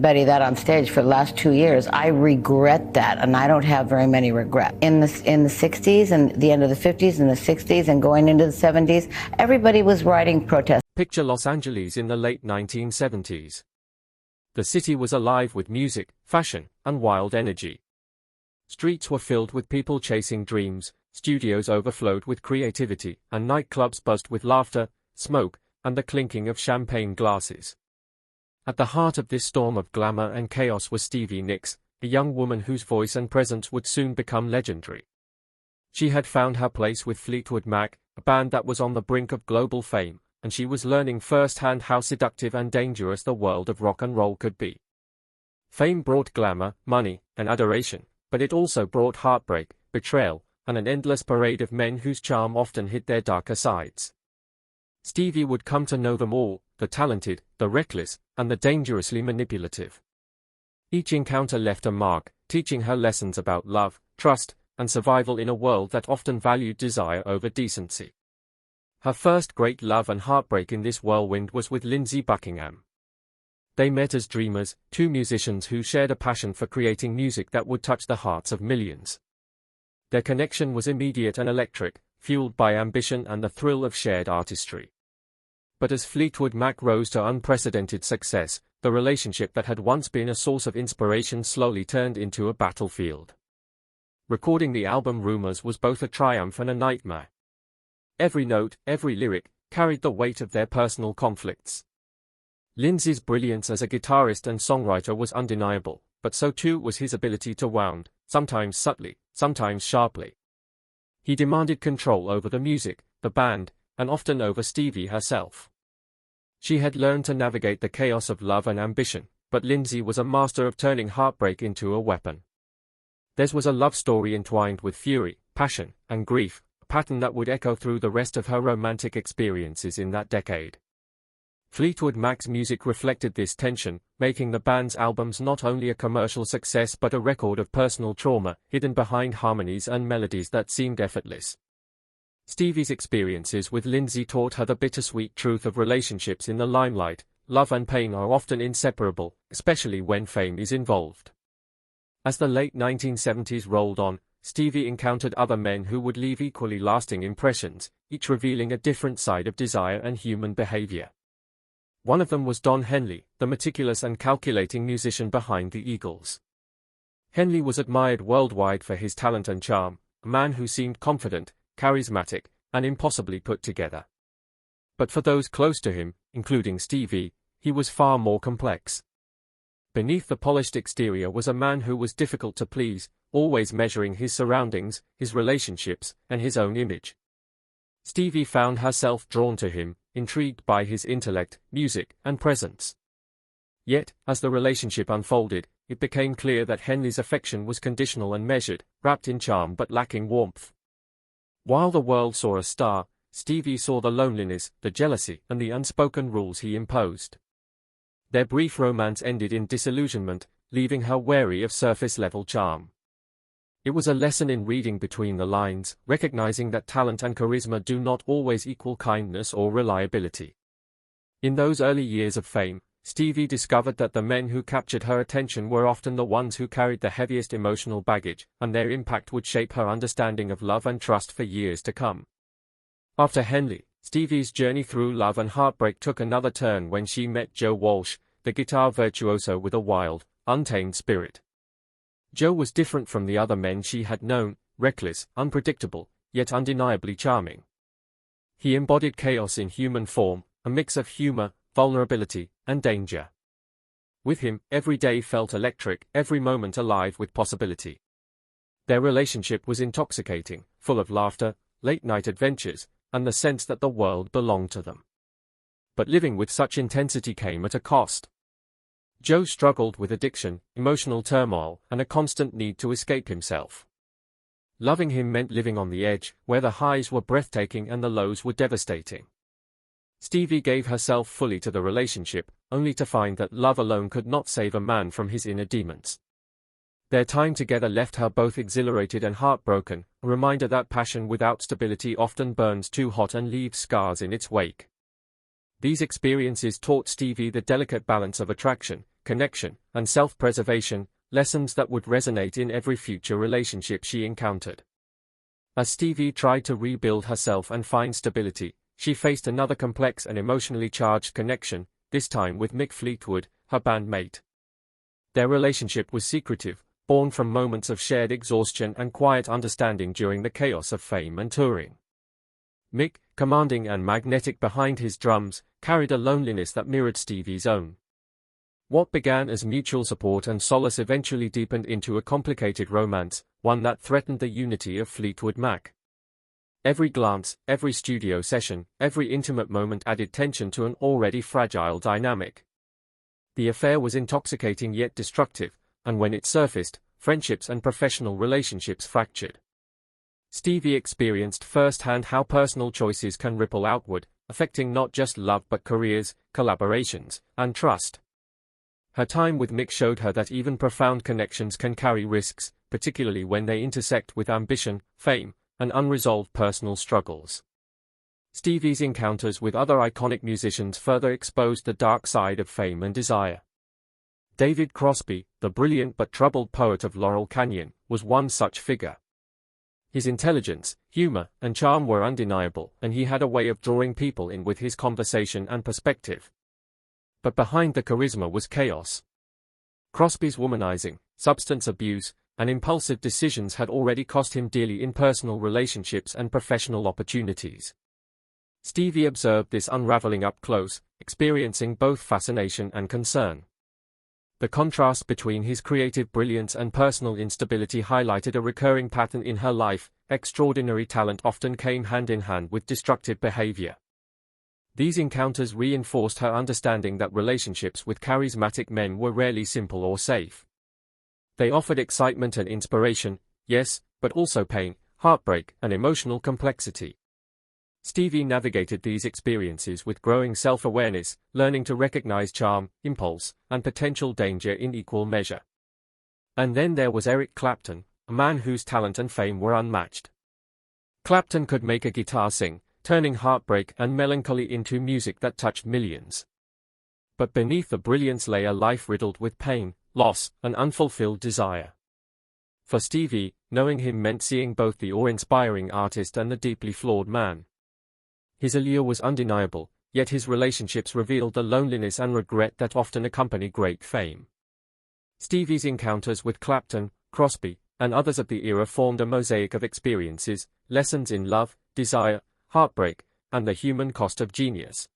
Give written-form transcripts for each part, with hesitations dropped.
Betty that on stage for the last 2 years. I regret that, and I don't have very many regrets. In the 60s and the end of the 50s and the 60s and going into the 70s, everybody was writing protest. Picture Los Angeles in the late 1970s. The city was alive with music, fashion, and wild energy. Streets were filled with people chasing dreams, studios overflowed with creativity, and nightclubs buzzed with laughter, smoke, and the clinking of champagne glasses. At the heart of this storm of glamour and chaos was Stevie Nicks, a young woman whose voice and presence would soon become legendary. She had found her place with Fleetwood Mac, a band that was on the brink of global fame, and she was learning firsthand how seductive and dangerous the world of rock and roll could be. Fame brought glamour, money, and adoration, but it also brought heartbreak, betrayal, and an endless parade of men whose charm often hid their darker sides. Stevie would come to know them all, the talented, the reckless, and the dangerously manipulative. Each encounter left a mark, teaching her lessons about love, trust, and survival in a world that often valued desire over decency. Her first great love and heartbreak in this whirlwind was with Lindsey Buckingham. They met as dreamers, two musicians who shared a passion for creating music that would touch the hearts of millions. Their connection was immediate and electric, fueled by ambition and the thrill of shared artistry. But as Fleetwood Mac rose to unprecedented success, the relationship that had once been a source of inspiration slowly turned into a battlefield. Recording the album Rumors was both a triumph and a nightmare. Every note, every lyric, carried the weight of their personal conflicts. Lindsey's brilliance as a guitarist and songwriter was undeniable, but so too was his ability to wound, sometimes subtly, sometimes sharply. He demanded control over the music, the band, and often over Stevie herself. She had learned to navigate the chaos of love and ambition, but Lindsey was a master of turning heartbreak into a weapon. Theirs was a love story entwined with fury, passion, and grief, a pattern that would echo through the rest of her romantic experiences in that decade. Fleetwood Mac's music reflected this tension, making the band's albums not only a commercial success but a record of personal trauma, hidden behind harmonies and melodies that seemed effortless. Stevie's experiences with Lindsey taught her the bittersweet truth of relationships in the limelight. Love and pain are often inseparable, especially when fame is involved. As the late 1970s rolled on, Stevie encountered other men who would leave equally lasting impressions, each revealing a different side of desire and human behavior. One of them was Don Henley, the meticulous and calculating musician behind the Eagles. Henley was admired worldwide for his talent and charm, a man who seemed confident, charismatic, and impossibly put together. But for those close to him, including Stevie, he was far more complex. Beneath the polished exterior was a man who was difficult to please, always measuring his surroundings, his relationships, and his own image. Stevie found herself drawn to him, intrigued by his intellect, music, and presence. Yet, as the relationship unfolded, it became clear that Henley's affection was conditional and measured, wrapped in charm but lacking warmth. While the world saw a star, Stevie saw the loneliness, the jealousy, and the unspoken rules he imposed. Their brief romance ended in disillusionment, leaving her wary of surface-level charm. It was a lesson in reading between the lines, recognizing that talent and charisma do not always equal kindness or reliability. In those early years of fame, Stevie discovered that the men who captured her attention were often the ones who carried the heaviest emotional baggage, and their impact would shape her understanding of love and trust for years to come. After Henley, Stevie's journey through love and heartbreak took another turn when she met Joe Walsh, the guitar virtuoso with a wild, untamed spirit. Joe was different from the other men she had known, reckless, unpredictable, yet undeniably charming. He embodied chaos in human form, a mix of humor, vulnerability, and danger. With him, every day felt electric, every moment alive with possibility. Their relationship was intoxicating, full of laughter, late-night adventures, and the sense that the world belonged to them. But living with such intensity came at a cost. Joe struggled with addiction, emotional turmoil, and a constant need to escape himself. Loving him meant living on the edge, where the highs were breathtaking and the lows were devastating. Stevie gave herself fully to the relationship, only to find that love alone could not save a man from his inner demons. Their time together left her both exhilarated and heartbroken, a reminder that passion without stability often burns too hot and leaves scars in its wake. These experiences taught Stevie the delicate balance of attraction, connection, and self-preservation, lessons that would resonate in every future relationship she encountered. As Stevie tried to rebuild herself and find stability, she faced another complex and emotionally charged connection, this time with Mick Fleetwood, her bandmate. Their relationship was secretive, born from moments of shared exhaustion and quiet understanding during the chaos of fame and touring. Mick, commanding and magnetic behind his drums, carried a loneliness that mirrored Stevie's own. What began as mutual support and solace eventually deepened into a complicated romance, one that threatened the unity of Fleetwood Mac. Every glance, every studio session, every intimate moment added tension to an already fragile dynamic. The affair was intoxicating yet destructive, and when it surfaced, friendships and professional relationships fractured. Stevie experienced firsthand how personal choices can ripple outward, affecting not just love but careers, collaborations, and trust. Her time with Mick showed her that even profound connections can carry risks, particularly when they intersect with ambition, fame, and unresolved personal struggles. Stevie's encounters with other iconic musicians further exposed the dark side of fame and desire. David Crosby, the brilliant but troubled poet of Laurel Canyon, was one such figure. His intelligence, humor, and charm were undeniable, and he had a way of drawing people in with his conversation and perspective. But behind the charisma was chaos. Crosby's womanizing, substance abuse, and impulsive decisions had already cost him dearly in personal relationships and professional opportunities. Stevie observed this unraveling up close, experiencing both fascination and concern. The contrast between his creative brilliance and personal instability highlighted a recurring pattern in her life. Extraordinary talent often came hand in hand with destructive behavior. These encounters reinforced her understanding that relationships with charismatic men were rarely simple or safe. They offered excitement and inspiration, yes, but also pain, heartbreak, and emotional complexity. Stevie navigated these experiences with growing self-awareness, learning to recognize charm, impulse, and potential danger in equal measure. And then there was Eric Clapton, a man whose talent and fame were unmatched. Clapton could make a guitar sing, turning heartbreak and melancholy into music that touched millions. But beneath the brilliance lay a life riddled with pain, loss, and unfulfilled desire. For Stevie, knowing him meant seeing both the awe-inspiring artist and the deeply flawed man. His allure was undeniable, yet his relationships revealed the loneliness and regret that often accompany great fame. Stevie's encounters with Clapton, Crosby, and others of the era formed a mosaic of experiences, lessons in love, desire, heartbreak, and the human cost of genius.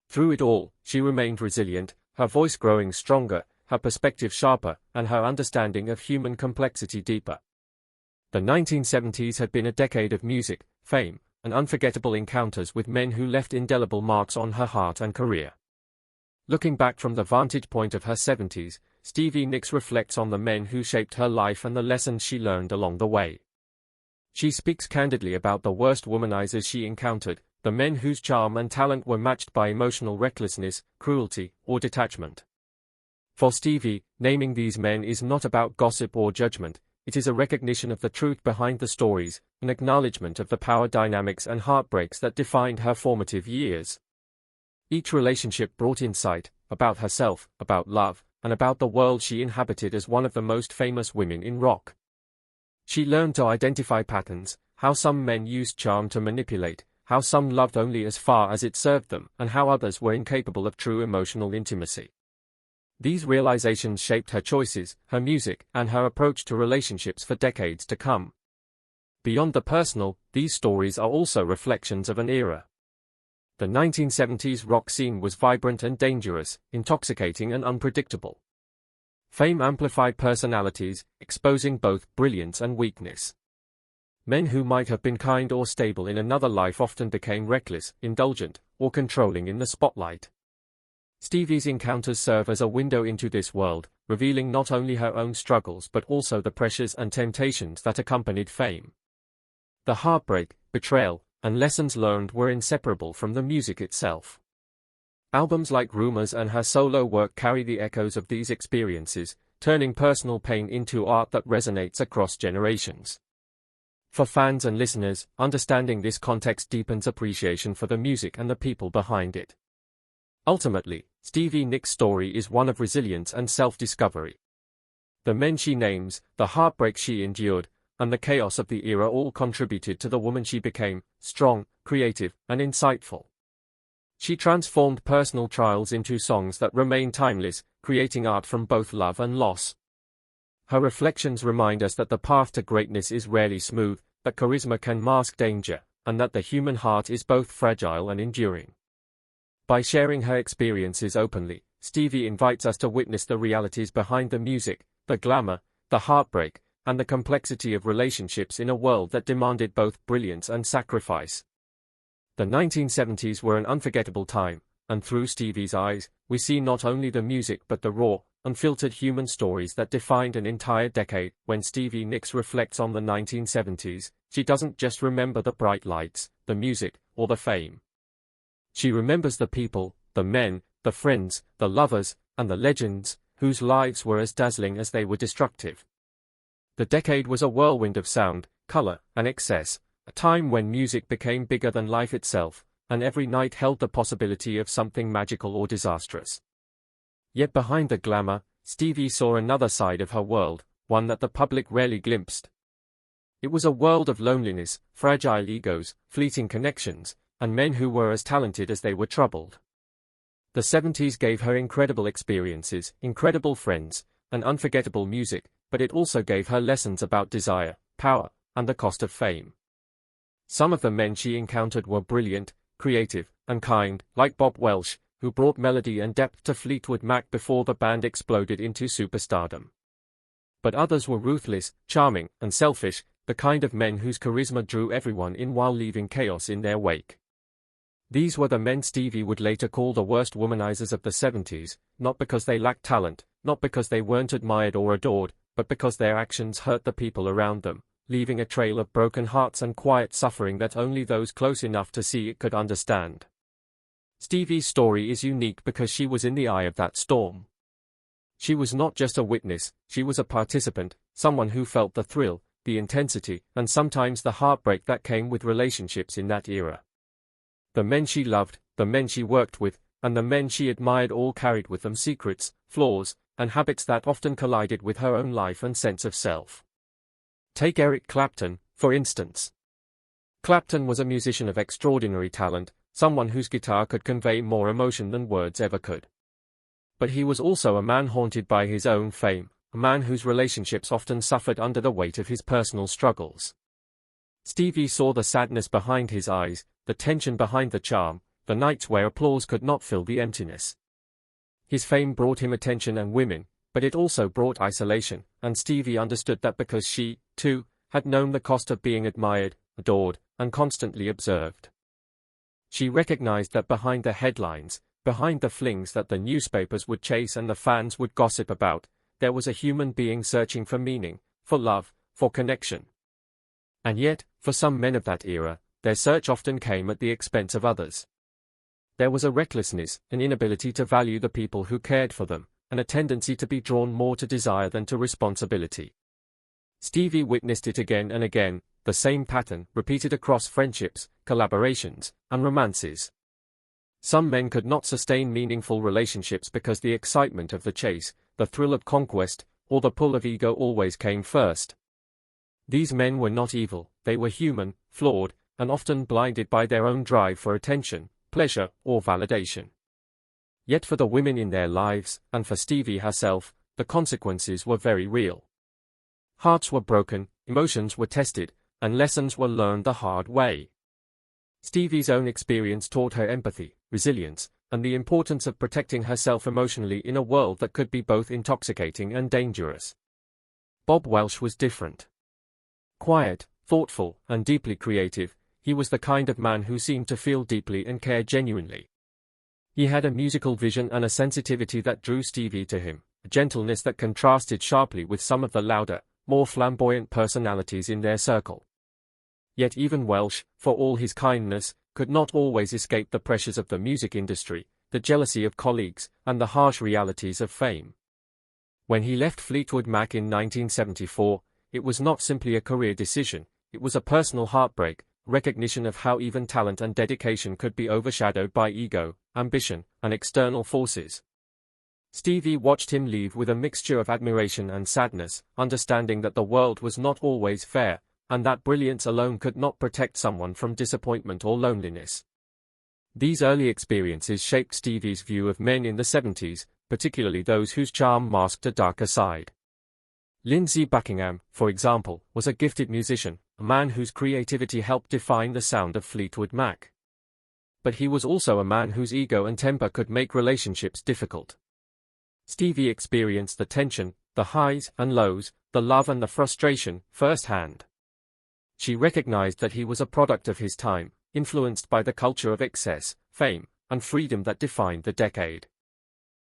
Through it all, she remained resilient, her voice growing stronger, her perspective sharper, and her understanding of human complexity deeper. The 1970s had been a decade of music, fame, and unforgettable encounters with men who left indelible marks on her heart and career. Looking back from the vantage point of her 70s, Stevie Nicks reflects on the men who shaped her life and the lessons she learned along the way. She speaks candidly about the worst womanizers she encountered, the men whose charm and talent were matched by emotional recklessness, cruelty, or detachment. For Stevie, naming these men is not about gossip or judgment. It is a recognition of the truth behind the stories, an acknowledgement of the power dynamics and heartbreaks that defined her formative years. Each relationship brought insight, about herself, about love, and about the world she inhabited as one of the most famous women in rock. She learned to identify patterns, how some men used charm to manipulate, how some loved only as far as it served them, and how others were incapable of true emotional intimacy. These realizations shaped her choices, her music, and her approach to relationships for decades to come. Beyond the personal, these stories are also reflections of an era. The 1970s rock scene was vibrant and dangerous, intoxicating and unpredictable. Fame amplified personalities, exposing both brilliance and weakness. Men who might have been kind or stable in another life often became reckless, indulgent, or controlling in the spotlight. Stevie's encounters serve as a window into this world, revealing not only her own struggles but also the pressures and temptations that accompanied fame. The heartbreak, betrayal, and lessons learned were inseparable from the music itself. Albums like Rumors and her solo work carry the echoes of these experiences, turning personal pain into art that resonates across generations. For fans and listeners, understanding this context deepens appreciation for the music and the people behind it. Ultimately, Stevie Nicks' story is one of resilience and self-discovery. The men she names, the heartbreak she endured, and the chaos of the era all contributed to the woman she became: strong, creative, and insightful. She transformed personal trials into songs that remain timeless, creating art from both love and loss. Her reflections remind us that the path to greatness is rarely smooth, that charisma can mask danger, and that the human heart is both fragile and enduring. By sharing her experiences openly, Stevie invites us to witness the realities behind the music, the glamour, the heartbreak, and the complexity of relationships in a world that demanded both brilliance and sacrifice. The 1970s were an unforgettable time, and through Stevie's eyes, we see not only the music but the raw, unfiltered human stories that defined an entire decade. When Stevie Nicks reflects on the 1970s, she doesn't just remember the bright lights, the music, or the fame. She remembers the people, the men, the friends, the lovers, and the legends, whose lives were as dazzling as they were destructive. The decade was a whirlwind of sound, color, and excess, a time when music became bigger than life itself, and every night held the possibility of something magical or disastrous. Yet behind the glamour, Stevie saw another side of her world, one that the public rarely glimpsed. It was a world of loneliness, fragile egos, fleeting connections, and men who were as talented as they were troubled. The 70s gave her incredible experiences, incredible friends, and unforgettable music, but it also gave her lessons about desire, power, and the cost of fame. Some of the men she encountered were brilliant, creative, and kind, like Bob Welch, who brought melody and depth to Fleetwood Mac before the band exploded into superstardom. But others were ruthless, charming, and selfish, the kind of men whose charisma drew everyone in while leaving chaos in their wake. These were the men Stevie would later call the worst womanizers of the 70s, not because they lacked talent, not because they weren't admired or adored, but because their actions hurt the people around them, leaving a trail of broken hearts and quiet suffering that only those close enough to see it could understand. Stevie's story is unique because she was in the eye of that storm. She was not just a witness, she was a participant, someone who felt the thrill, the intensity, and sometimes the heartbreak that came with relationships in that era. The men she loved, the men she worked with, and the men she admired all carried with them secrets, flaws, and habits that often collided with her own life and sense of self. Take Eric Clapton, for instance. Clapton was a musician of extraordinary talent, someone whose guitar could convey more emotion than words ever could. But he was also a man haunted by his own fame, a man whose relationships often suffered under the weight of his personal struggles. Stevie saw the sadness behind his eyes, the tension behind the charm, the nights where applause could not fill the emptiness. His fame brought him attention and women, but it also brought isolation, and Stevie understood that because she, too, had known the cost of being admired, adored, and constantly observed. She recognized that behind the headlines, behind the flings that the newspapers would chase and the fans would gossip about, there was a human being searching for meaning, for love, for connection. And yet, for some men of that era, their search often came at the expense of others. There was a recklessness, an inability to value the people who cared for them, and a tendency to be drawn more to desire than to responsibility. Stevie witnessed it again and again, the same pattern, repeated across friendships, collaborations, and romances. Some men could not sustain meaningful relationships because the excitement of the chase, the thrill of conquest, or the pull of ego always came first. These men were not evil, they were human, flawed, and often blinded by their own drive for attention, pleasure, or validation. Yet for the women in their lives, and for Stevie herself, the consequences were very real. Hearts were broken, emotions were tested, and lessons were learned the hard way. Stevie's own experience taught her empathy, resilience, and the importance of protecting herself emotionally in a world that could be both intoxicating and dangerous. Bob Welch was different. Quiet, thoughtful, and deeply creative, he was the kind of man who seemed to feel deeply and care genuinely. He had a musical vision and a sensitivity that drew Stevie to him, a gentleness that contrasted sharply with some of the louder, more flamboyant personalities in their circle. Yet even Welch, for all his kindness, could not always escape the pressures of the music industry, the jealousy of colleagues, and the harsh realities of fame. When he left Fleetwood Mac in 1974, it was not simply a career decision, it was a personal heartbreak, recognition of how even talent and dedication could be overshadowed by ego, ambition, and external forces. Stevie watched him leave with a mixture of admiration and sadness, understanding that the world was not always fair, and that brilliance alone could not protect someone from disappointment or loneliness. These early experiences shaped Stevie's view of men in the 70s, particularly those whose charm masked a darker side. Lindsey Buckingham, for example, was a gifted musician, a man whose creativity helped define the sound of Fleetwood Mac. But he was also a man whose ego and temper could make relationships difficult. Stevie experienced the tension, the highs and lows, the love and the frustration, firsthand. She recognized that he was a product of his time, influenced by the culture of excess, fame, and freedom that defined the decade.